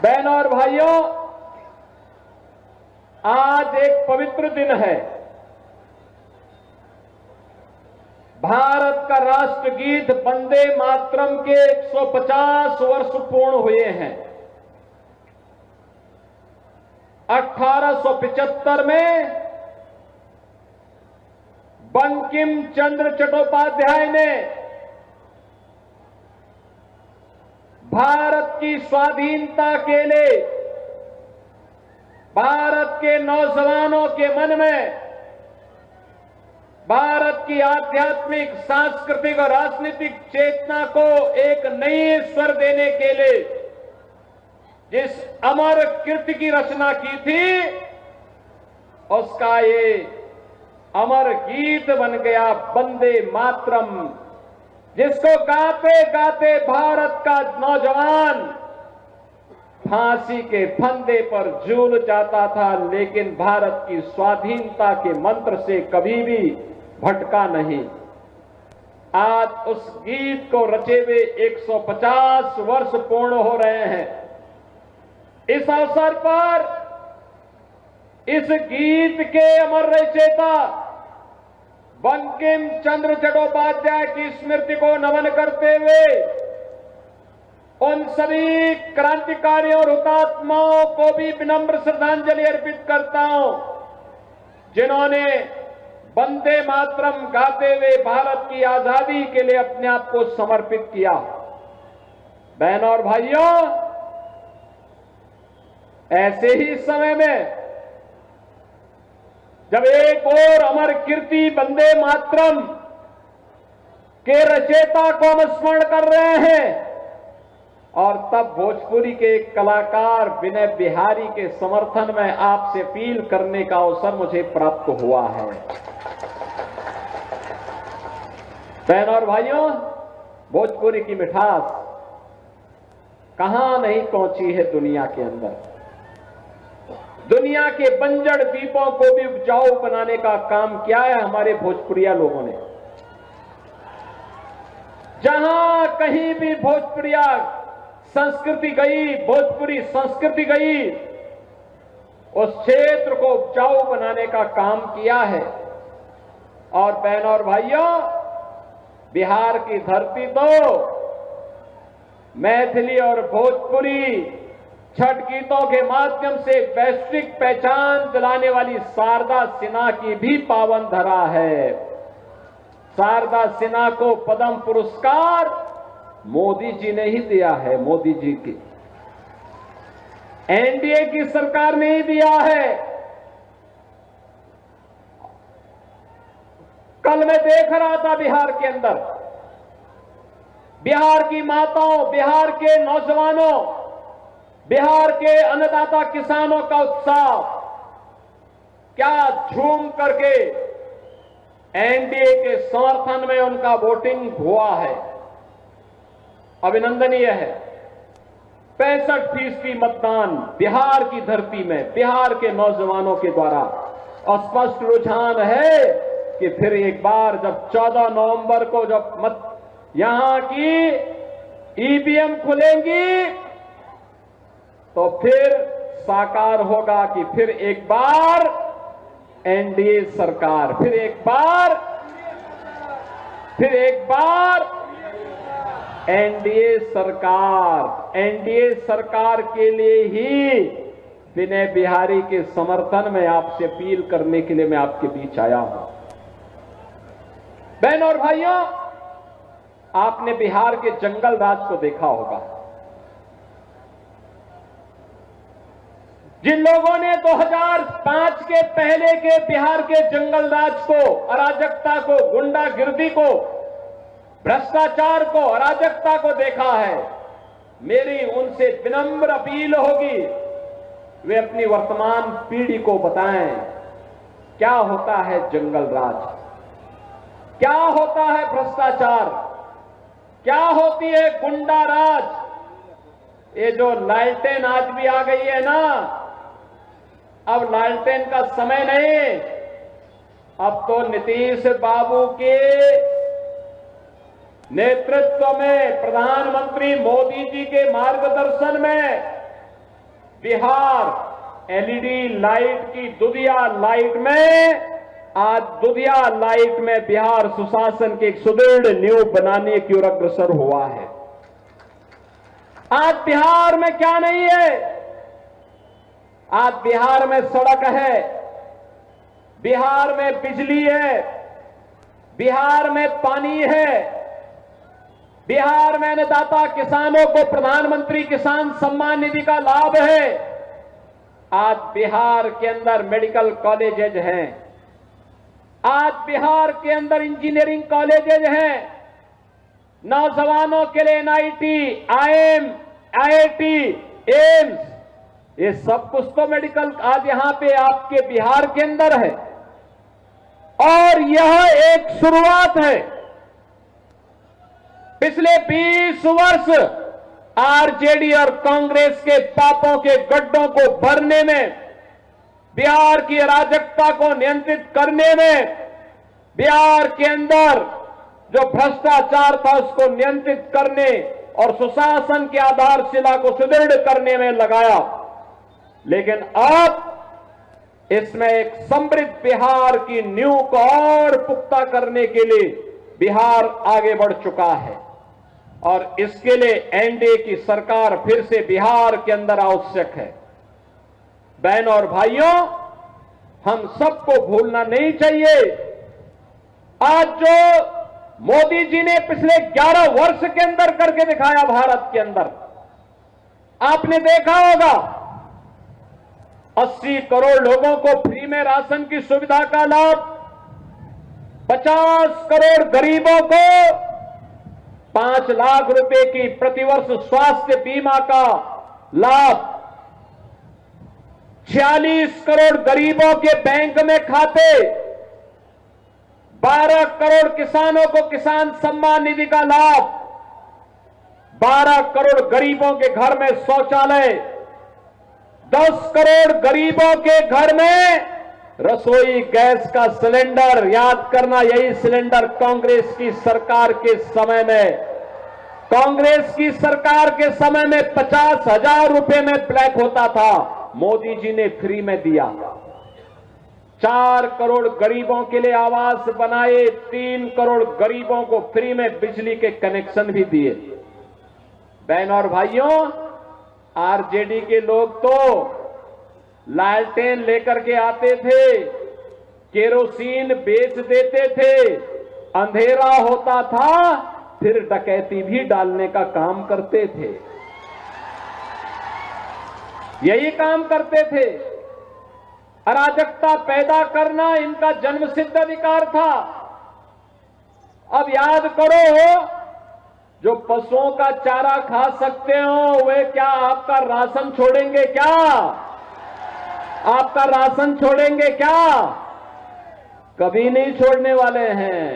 बहनों और भाइयों, आज एक पवित्र दिन है। भारत का राष्ट्रगीत वंदे मातरम के 150 वर्ष पूर्ण हुए हैं। 1875 में बंकिम चंद्र चट्टोपाध्याय ने भारत की स्वाधीनता के लिए भारत के नौजवानों के मन में भारत की आध्यात्मिक, सांस्कृतिक और राजनीतिक चेतना को एक नई स्वर देने के लिए जिस अमर कीर्ति की रचना की थी, उसका ये अमर गीत बन गया वंदे मातरम, जिसको गाते गाते भारत का नौजवान फांसी के फंदे पर झूल जाता था, लेकिन भारत की स्वाधीनता के मंत्र से कभी भी भटका नहीं। आज उस गीत को रचे हुए 150 वर्ष पूर्ण हो रहे हैं। इस अवसर पर इस गीत के अमर रचयिता बंकिम चंद्र चट्टोपाध्याय की स्मृति को नमन करते हुए उन सभी क्रांतिकारियों और हुतात्माओं को भी विनम्र श्रद्धांजलि अर्पित करता हूं, जिन्होंने वंदे मातरम गाते हुए भारत की आजादी के लिए अपने आप को समर्पित किया। बहनों और भाइयों, ऐसे ही समय में जब एक और अमर कीर्ति वंदे मातरम के रचयिता को हम स्मरण कर रहे हैं, और तब भोजपुरी के एक कलाकार विनय बिहारी के समर्थन में आपसे अपील करने का अवसर मुझे प्राप्त हुआ है। बहनों और भाइयों, भोजपुरी की मिठास कहां नहीं पहुंची है दुनिया के अंदर। दुनिया के बंजर द्वीपों को भी उपजाऊ बनाने का काम किया है हमारे भोजपुरिया लोगों ने। जहां कहीं भी भोजपुरिया संस्कृति गई, भोजपुरी संस्कृति गई, उस क्षेत्र को उपजाऊ बनाने का काम किया है। और बहनों और भाइयों, बिहार की धरती तो मैथिली और भोजपुरी छठ गीतों के माध्यम से वैश्विक पहचान दिलाने वाली शारदा सिन्हा की भी पावन धरा है। शारदा सिन्हा को पद्म पुरस्कार मोदी जी ने ही दिया है। मोदी जी की एनडीए की सरकार ने ही दिया है। कल मैं देख रहा था बिहार के अंदर, बिहार की माताओं, बिहार के नौजवानों, बिहार के अन्नदाता किसानों का उत्साह, क्या झूम करके एनडीए के समर्थन में उनका वोटिंग हुआ है। अभिनंदनीय है। 65% मतदान बिहार की धरती में बिहार के नौजवानों के द्वारा। स्पष्ट रुझान है कि फिर एक बार जब 14 नवंबर को जब यहां की ईवीएम खुलेंगी, तो फिर साकार होगा कि फिर एक बार एनडीए सरकार, फिर एक बार एनडीए सरकार के लिए ही विनय बिहारी के समर्थन में आपसे अपील करने के लिए मैं आपके बीच आया हूं। बहनों और भाइयों, आपने बिहार के जंगल राज को देखा होगा। जिन लोगों ने 2005 के पहले के बिहार के जंगल राज को, अराजकता को, गुंडागिर्दी को, भ्रष्टाचार को, अराजकता को देखा है, मेरी उनसे विनम्र अपील होगी, वे अपनी वर्तमान पीढ़ी को बताएं क्या होता है जंगल राज, क्या होता है भ्रष्टाचार, क्या होती है गुंडा राज। ये जो लालटेन आज भी आ गई है ना, अब लालटेन का समय नहीं, अब तो नीतीश बाबू के नेतृत्व में, प्रधानमंत्री मोदी जी के मार्गदर्शन में बिहार एलईडी लाइट की दुधिया लाइट में, आज दुधिया लाइट में बिहार सुशासन की एक सुदृढ़ नींव बनाने की ओर अग्रसर हुआ है। आज बिहार में क्या नहीं है? आज बिहार में सड़क है, बिहार में बिजली है, बिहार में पानी है, बिहार में अन्नदाता किसानों को प्रधानमंत्री किसान सम्मान निधि का लाभ है। आज बिहार के अंदर मेडिकल कॉलेजेज हैं, आज बिहार के अंदर इंजीनियरिंग कॉलेजेज हैं, नौजवानों के लिए एनआईटी, आईआईटी, एम्स, ये सब कुछ तो मेडिकल आज यहां पे आपके बिहार के अंदर है। और यह एक शुरुआत है। पिछले 20 वर्ष आरजेडी और कांग्रेस के पापों के गड्ढों को भरने में, बिहार की अराजकता को नियंत्रित करने में, बिहार के अंदर जो भ्रष्टाचार था उसको नियंत्रित करने और सुशासन की आधारशिला को सुदृढ़ करने में लगाया। लेकिन अब इसमें एक समृद्ध बिहार की नींव को और पुख्ता करने के लिए बिहार आगे बढ़ चुका है और इसके लिए एनडीए की सरकार फिर से बिहार के अंदर आवश्यक है। बहनों और भाइयों, हम सबको भूलना नहीं चाहिए, आज जो मोदी जी ने पिछले 11 वर्ष के अंदर करके दिखाया भारत के अंदर, आपने देखा होगा 80 करोड़ लोगों को फ्री में राशन की सुविधा का लाभ, 50 करोड़ गरीबों को 5 लाख रुपए की प्रतिवर्ष स्वास्थ्य बीमा का लाभ, 46 करोड़ गरीबों के बैंक में खाते, 12 करोड़ किसानों को किसान सम्मान निधि का लाभ, 12 करोड़ गरीबों के घर में शौचालय, 10 करोड़ गरीबों के घर में रसोई गैस का सिलेंडर। याद करना, यही सिलेंडर कांग्रेस की सरकार के समय में, कांग्रेस की सरकार के समय में 50,000 रुपए में ब्लैक होता था, मोदी जी ने फ्री में दिया। 4 करोड़ गरीबों के लिए आवास बनाए, 3 करोड़ गरीबों को फ्री में बिजली के कनेक्शन भी दिए। बहनों और भाइयों, आरजेडी के लोग तो लालटेन लेकर के आते थे, केरोसिन बेच देते थे, अंधेरा होता था फिर डकैती भी डालने का काम करते थे, यही काम करते थे। अराजकता पैदा करना इनका जन्मसिद्ध अधिकार था। अब याद करो, जो पशुओं का चारा खा सकते हो वे क्या आपका राशन छोड़ेंगे क्या? आपका राशन छोड़ेंगे क्या? कभी नहीं छोड़ने वाले हैं।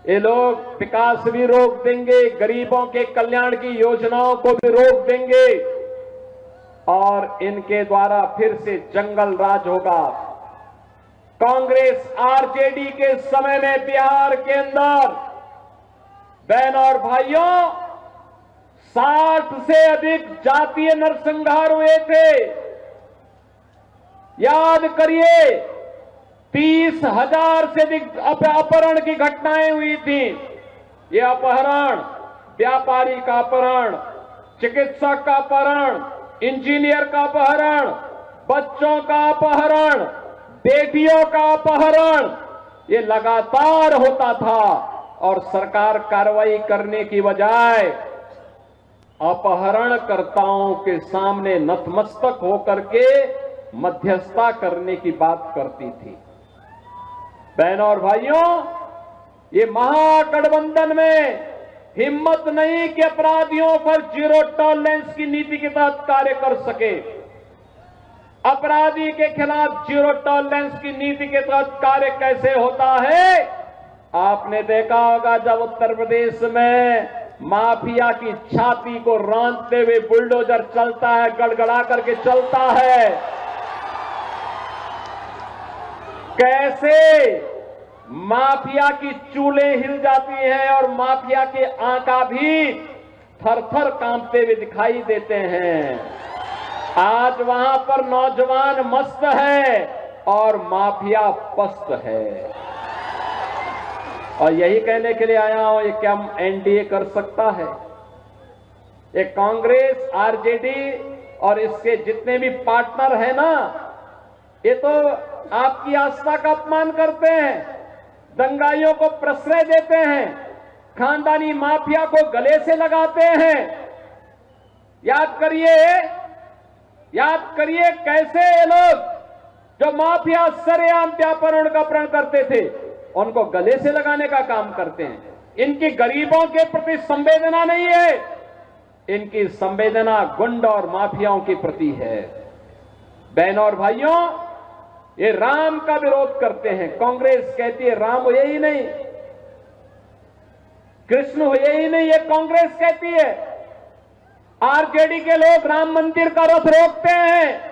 ये लोग विकास भी रोक देंगे, गरीबों के कल्याण की योजनाओं को भी रोक देंगे और इनके द्वारा फिर से जंगल राज होगा। कांग्रेस आरजेडी के समय में बिहार के अंदर, बहनों और भाइयों, 60 से अधिक जातीय नरसंहार हुए थे। याद करिए, 30,000 से अधिक अपहरण की घटनाएं हुई थी। ये अपहरण, व्यापारी का अपहरण, चिकित्सक का अपहरण, इंजीनियर का अपहरण, बच्चों का अपहरण, बेटियों का अपहरण, ये लगातार होता था और सरकार कार्रवाई करने की बजाय अपहरणकर्ताओं के सामने नतमस्तक होकर के मध्यस्थता करने की बात करती थी। बहनों और भाइयों, ये महागठबंधन में हिम्मत नहीं कि अपराधियों पर जीरो टॉलरेंस की नीति के तहत कार्य कर सके। अपराधी के खिलाफ जीरो टॉलरेंस की नीति के तहत कार्य कैसे होता है? आपने देखा होगा, जब उत्तर प्रदेश में माफिया की छाती को रौंदते हुए बुलडोजर चलता है, गड़गड़ा करके चलता है, कैसे माफिया की चूलें हिल जाती हैं और माफिया के आंका भी थर-थर कांपते हुए दिखाई देते हैं। आज वहां पर नौजवान मस्त है और माफिया पस्त है। और यही कहने के लिए आया हूं, ये क्या एनडीए कर सकता है? ये कांग्रेस, आरजेडी और इसके जितने भी पार्टनर हैं ना, ये तो आपकी आस्था का अपमान करते हैं, दंगाइयों को प्रश्रय देते हैं, खानदानी माफिया को गले से लगाते हैं। याद करिए कैसे ये लोग जो माफिया सरेआम व्यापारण का प्रण करते थे, उनको गले से लगाने का काम करते हैं। इनकी गरीबों के प्रति संवेदना नहीं है, इनकी संवेदना गुंड और माफियाओं के प्रति है। बहनों और भाइयों, ये राम का विरोध करते हैं। कांग्रेस कहती है राम हुए ही नहीं, कृष्ण हुए ही नहीं, ये कांग्रेस कहती है। आरजेडी के लोग राम मंदिर का रथ रोकते हैं।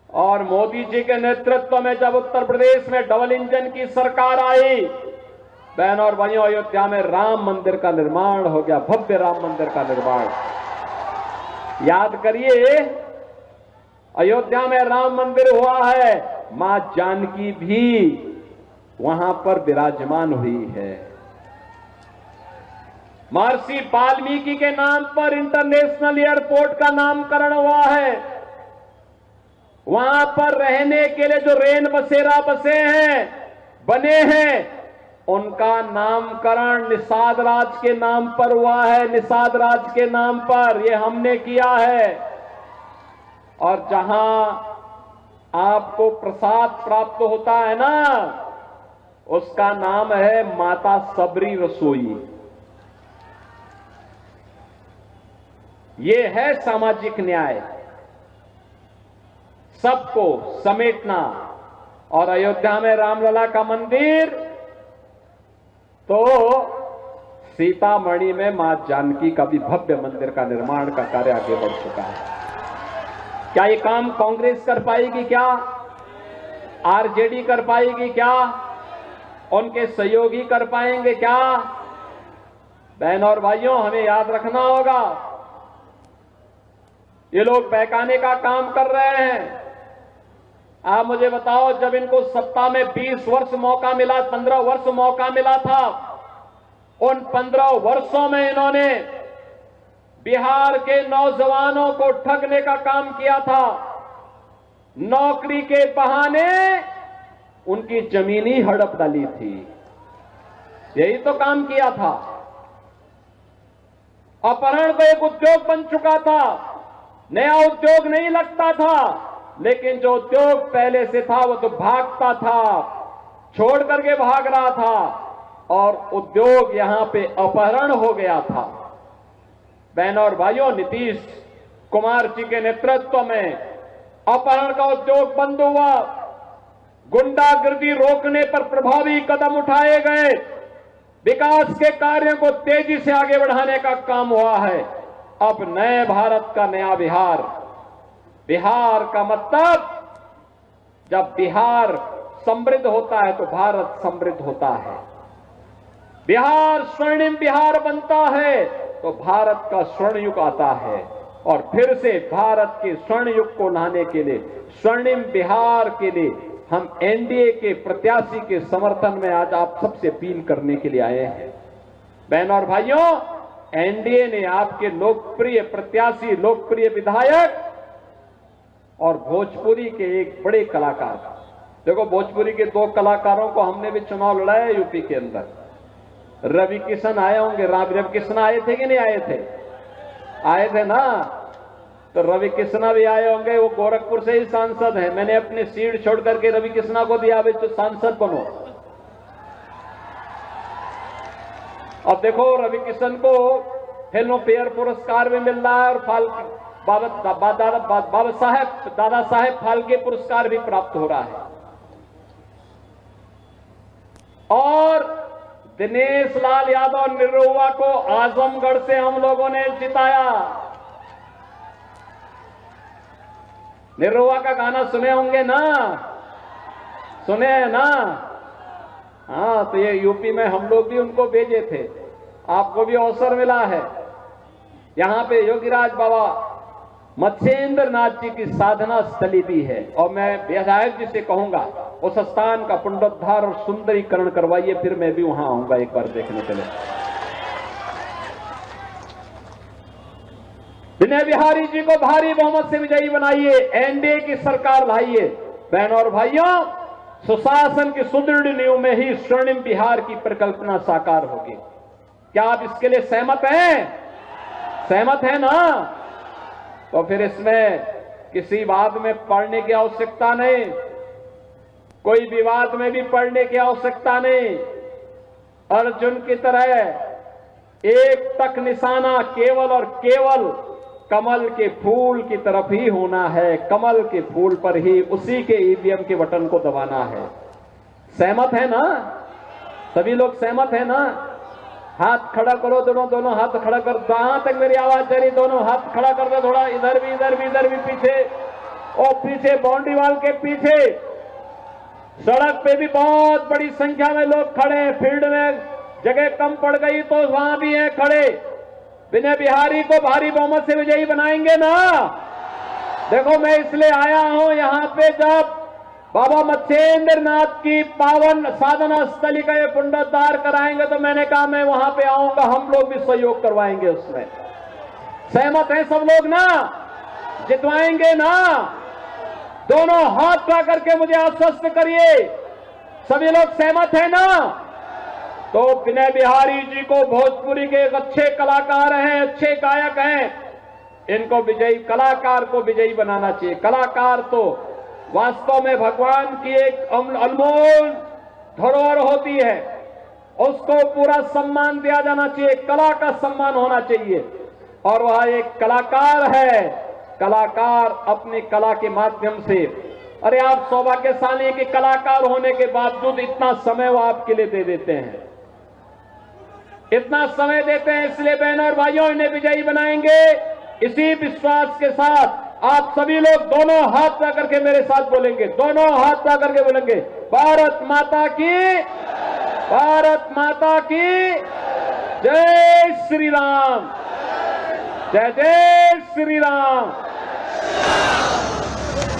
और मोदी जी के नेतृत्व में जब उत्तर प्रदेश में डबल इंजन की सरकार आई, बहनों और भाइयों, अयोध्या में राम मंदिर का निर्माण हो गया, भव्य राम मंदिर का निर्माण। याद करिए, अयोध्या में राम मंदिर हुआ है, मां जानकी भी वहां पर विराजमान हुई है। महर्षि वाल्मीकि के नाम पर इंटरनेशनल एयरपोर्ट का नामकरण हुआ है। वहां पर रहने के लिए जो रेन बसेरा बने हैं, उनका नामकरण निषाद राज के नाम पर हुआ है। निषाद राज के नाम पर ये हमने किया है। और जहां आपको प्रसाद प्राप्त होता है ना, उसका नाम है माता सबरी रसोई। ये है सामाजिक न्याय, सबको समेटना। और अयोध्या में रामलला का मंदिर, तो सीतामढ़ी में मां जानकी का भी भव्य मंदिर का निर्माण का कार्य आगे बढ़ चुका है। क्या ये काम कांग्रेस कर पाएगी? क्या आरजेडी कर पाएगी? क्या उनके सहयोगी कर पाएंगे? क्या? बहनों और भाइयों, हमें याद रखना होगा, ये लोग बहकाने का काम कर रहे हैं। आप मुझे बताओ, जब इनको सत्ता में 20 वर्ष मौका मिला, 15 वर्ष मौका मिला था, उन 15 वर्षों में इन्होंने बिहार के नौजवानों को ठगने का काम किया था। नौकरी के बहाने उनकी जमीन ही हड़प डाली थी। यही तो काम किया था। अपहरण तो एक उद्योग बन चुका था, नया उद्योग नहीं लगता था, लेकिन जो उद्योग पहले से था वो तो भागता था, छोड़ करके भाग रहा था, और उद्योग यहां पे अपहरण हो गया था। बहनों और भाइयों, नीतीश कुमार जी के नेतृत्व में अपहरण का उद्योग बंद हुआ, गुंडागर्दी रोकने पर प्रभावी कदम उठाए गए, विकास के कार्यों को तेजी से आगे बढ़ाने का काम हुआ है। अब नए भारत का नया बिहार। बिहार का मतलब, जब बिहार समृद्ध होता है तो भारत समृद्ध होता है। बिहार स्वर्णिम बिहार बनता है तो भारत का स्वर्ण युग आता है। और फिर से भारत के स्वर्ण युग को लाने के लिए, स्वर्णिम बिहार के लिए, हम एनडीए के प्रत्याशी के समर्थन में आज आप सबसे अपील करने के लिए आए हैं। बहनों और भाइयों, एनडीए ने आपके लोकप्रिय प्रत्याशी, लोकप्रिय विधायक और भोजपुरी के एक बड़े कलाकार, देखो भोजपुरी के 2 कलाकारों को हमने भी चुनाव लड़ाया यूपी के अंदर। रवि किशन आए होंगे, रवि किशन आए थे कि नहीं आए थे? आए थे ना। तो रवि किशना भी आए होंगे, वो गोरखपुर से ही सांसद हैं। मैंने अपनी सीट छोड़ करके रवि किशना को दिया, अभी तो सांसद बनो। अब देखो, रवि किशन को फिल्म फेयर पुरस्कार भी मिल रहा है और दादा साहेब फाल्के पुरस्कार भी प्राप्त हो रहा है। और दिनेश लाल यादव निरुआ को आजमगढ़ से हम लोगों ने जिताया। निरुआ का गाना सुने होंगे ना? सुने हैं ना? हाँ, तो ये यूपी में हम लोग भी उनको भेजे थे, आपको भी अवसर मिला है। यहां पे योगीराज बाबा मत्स्येंद्र नाथ जी की साधना स्थली भी है। और मैं विधायक जी से कहूंगा उस स्थान का पुनरुद्धार और सुंदरीकरण करवाइए, फिर मैं भी वहां आऊंगा एक बार देखने के लिए। विनय बिहारी जी को भारी बहुमत से विजयी बनाइए, एनडीए की सरकार लाइए। बहनों और भाइयों, सुशासन की सुदृढ़ नींव में ही स्वर्णिम बिहार की परिकल्पना साकार होगी। क्या आप इसके लिए सहमत हैं? सहमत हैं ना? तो फिर इसमें किसी बात में पढ़ने की आवश्यकता नहीं, कोई विवाद में भी पढ़ने की आवश्यकता नहीं। अर्जुन की तरह एक तक निशाना केवल और केवल कमल के फूल की तरफ ही होना है, कमल के फूल पर ही उसी के ईवीएम के बटन को दबाना है। सहमत है ना? सभी लोग सहमत है ना? हाथ खड़ा करो, दोनों हाथ खड़ा कर। जहां तक मेरी आवाज जा रही दोनों हाथ खड़ा कर दो, थोड़ा इधर भी पीछे, और पीछे बाउंड्री वाल के पीछे सड़क पे भी बहुत बड़ी संख्या में लोग खड़े हैं। फील्ड में जगह कम पड़ गई तो वहां भी हैं खड़े। विनय बिहारी को भारी बहुमत से विजयी बनाएंगे ना? देखो, मैं इसलिए आया हूं यहां पे, जब बाबा मत्स्येंद्र नाथ की पावन साधना स्थली का ये पुनरुद्धार कराएंगे तो मैंने कहा मैं वहां पे आऊंगा, हम लोग भी सहयोग करवाएंगे उसमें। सहमत हैं सब लोग ना? जितवाएंगे ना? दोनों हाथ उठा करके मुझे आश्वस्त करिए, सभी लोग सहमत हैं ना? तो विनय बिहारी जी को भोजपुरी के एक अच्छे कलाकार हैं, अच्छे गायक हैं, इनको विजयी, कलाकार को विजयी बनाना चाहिए। कलाकार तो वास्तव में भगवान की एक अनमोल धरोहर होती है, उसको पूरा सम्मान दिया जाना चाहिए, कला का सम्मान होना चाहिए। और वह एक कलाकार है, कलाकार अपनी कला के माध्यम से, अरे आप सौभाग्यशाली के कलाकार होने के बावजूद इतना समय वो आपके लिए दे देते हैं, इतना समय देते हैं। इसलिए बहनों और भाइयों, इन्हें विजयी बनाएंगे। इसी विश्वास के साथ आप सभी लोग दोनों हाथ ला करके मेरे साथ बोलेंगे, दोनों हाथ ला करके बोलेंगे, भारत माता की, भारत माता की जय श्री राम, जय जय श्री राम।